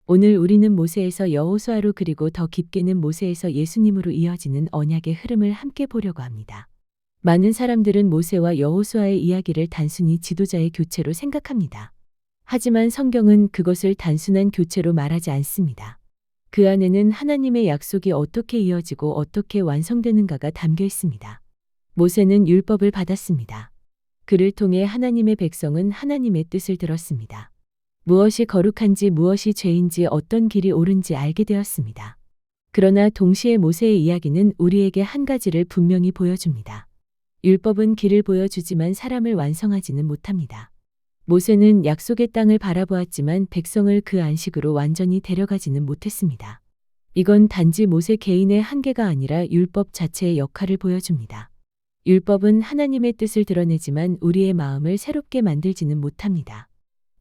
오늘 우리는 모세에서 여호수아로 그리고 더 깊게는 모세에서 예수님으로 이어지는 언약의 흐름을 함께 보려고 합니다. 많은 사람들은 모세와 여호수아의 이야기를 단순히 지도자의 교체로 생각합니다. 하지만 성경은 그것을 단순한 교체로 말하지 않습니다. 그 안에는 하나님의 약속이 어떻게 이어지고 어떻게 완성되는가가 담겨 있습니다. 모세는 율법을 받았습니다. 그를 통해 하나님의 백성은 하나님의 뜻을 들었습니다. 무엇이 거룩한지 무엇이 죄인지 어떤 길이 옳은지 알게 되었습니다. 그러나 동시에 모세의 이야기는 우리에게 한 가지를 분명히 보여줍니다. 율법은 길을 보여주지만 사람을 완성하지는 못합니다. 모세는 약속의 땅을 바라보았지만 백성을 그 안식으로 완전히 데려가지는 못했습니다. 이건 단지 모세 개인의 한계가 아니라 율법 자체의 역할을 보여줍니다. 율법은 하나님의 뜻을 드러내지만 우리의 마음을 새롭게 만들지는 못합니다.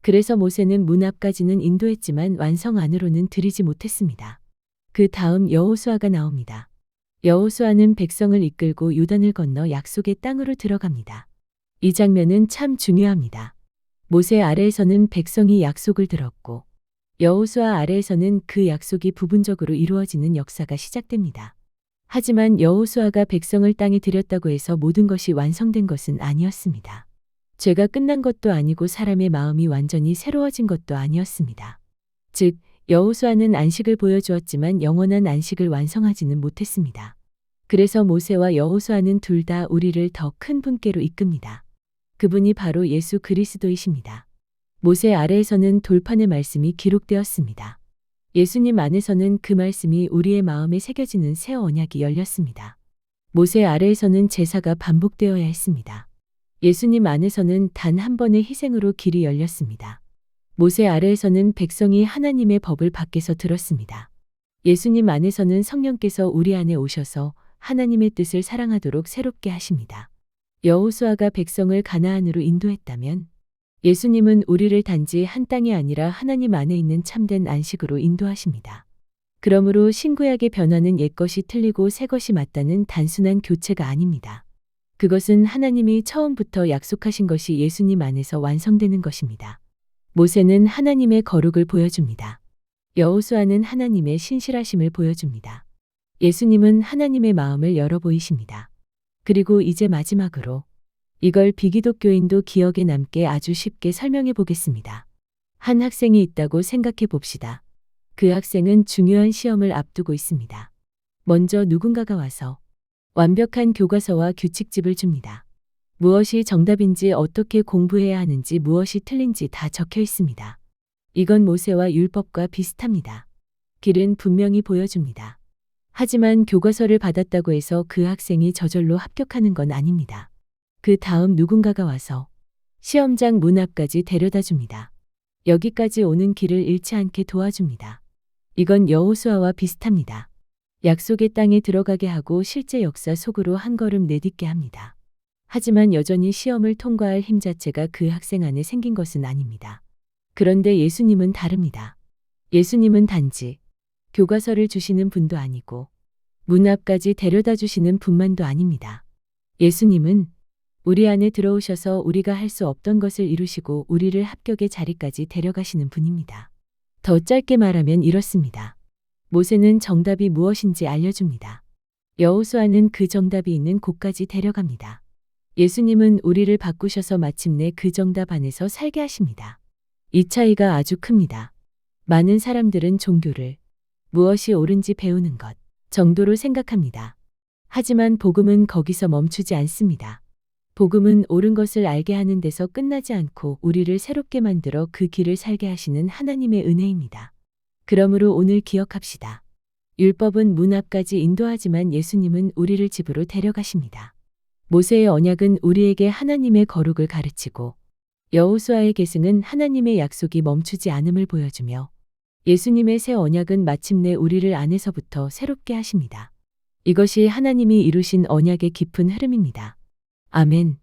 그래서 모세는 문 앞까지는 인도했지만 완성 안으로는 들이지 못했습니다. 그 다음 여호수아가 나옵니다. 여호수아는 백성을 이끌고 요단을 건너 약속의 땅으로 들어갑니다. 이 장면은 참 중요합니다. 모세 아래에서는 백성이 약속을 들었고 여호수아 아래에서는 그 약속이 부분적으로 이루어지는 역사가 시작됩니다. 하지만 여호수아가 백성을 땅에 들였다고 해서 모든 것이 완성된 것은 아니었습니다. 죄가 끝난 것도 아니고 사람의 마음이 완전히 새로워진 것도 아니었습니다. 즉, 여호수아는 안식을 보여주었지만 영원한 안식을 완성하지는 못했습니다. 그래서 모세와 여호수아는 둘 다 우리를 더 큰 분께로 이끕니다. 그분이 바로 예수 그리스도이십니다. 모세 아래에서는 돌판의 말씀이 기록되었습니다. 예수님 안에서는 그 말씀이 우리의 마음에 새겨지는 새 언약이 열렸습니다. 모세 아래에서는 제사가 반복되어야 했습니다. 예수님 안에서는 단 한 번의 희생으로 길이 열렸습니다. 모세 아래에서는 백성이 하나님의 법을 밖에서 들었습니다. 예수님 안에서는 성령께서 우리 안에 오셔서 하나님의 뜻을 사랑하도록 새롭게 하십니다. 여호수아가 백성을 가나안으로 인도했다면 예수님은 우리를 단지 한 땅이 아니라 하나님 안에 있는 참된 안식으로 인도하십니다. 그러므로 신구약의 변화는 옛것이 틀리고 새것이 맞다는 단순한 교체가 아닙니다. 그것은 하나님이 처음부터 약속하신 것이 예수님 안에서 완성되는 것입니다. 모세는 하나님의 거룩을 보여줍니다. 여호수아는 하나님의 신실하심을 보여줍니다. 예수님은 하나님의 마음을 열어 보이십니다. 그리고 이제 마지막으로 이걸 비기독교인도 기억에 남게 아주 쉽게 설명해 보겠습니다. 한 학생이 있다고 생각해 봅시다. 그 학생은 중요한 시험을 앞두고 있습니다. 먼저 누군가가 와서 완벽한 교과서와 규칙집을 줍니다. 무엇이 정답인지 어떻게 공부해야 하는지 무엇이 틀린지 다 적혀 있습니다. 이건 모세와 율법과 비슷합니다. 길은 분명히 보여줍니다. 하지만 교과서를 받았다고 해서 그 학생이 저절로 합격하는 건 아닙니다. 그 다음 누군가가 와서 시험장 문 앞까지 데려다 줍니다. 여기까지 오는 길을 잃지 않게 도와줍니다. 이건 여호수아와 비슷합니다. 약속의 땅에 들어가게 하고 실제 역사 속으로 한 걸음 내딛게 합니다. 하지만 여전히 시험을 통과할 힘 자체가 그 학생 안에 생긴 것은 아닙니다. 그런데 예수님은 다릅니다. 예수님은 단지 교과서를 주시는 분도 아니고 문 앞까지 데려다 주시는 분만도 아닙니다. 예수님은 우리 안에 들어오셔서 우리가 할 수 없던 것을 이루시고 우리를 합격의 자리까지 데려가시는 분입니다. 더 짧게 말하면 이렇습니다. 모세는 정답이 무엇인지 알려줍니다. 여호수아는 그 정답이 있는 곳까지 데려갑니다. 예수님은 우리를 바꾸셔서 마침내 그 정답 안에서 살게 하십니다. 이 차이가 아주 큽니다. 많은 사람들은 종교를 무엇이 옳은지 배우는 것 정도로 생각합니다. 하지만 복음은 거기서 멈추지 않습니다. 복음은 옳은 것을 알게 하는 데서 끝나지 않고 우리를 새롭게 만들어 그 길을 살게 하시는 하나님의 은혜입니다. 그러므로 오늘 기억합시다. 율법은 문 앞까지 인도하지만 예수님은 우리를 집으로 데려가십니다. 모세의 언약은 우리에게 하나님의 거룩을 가르치고 여호수아의 계승은 하나님의 약속이 멈추지 않음을 보여주며 예수님의 새 언약은 마침내 우리를 안에서부터 새롭게 하십니다. 이것이 하나님이 이루신 언약의 깊은 흐름입니다. 아멘.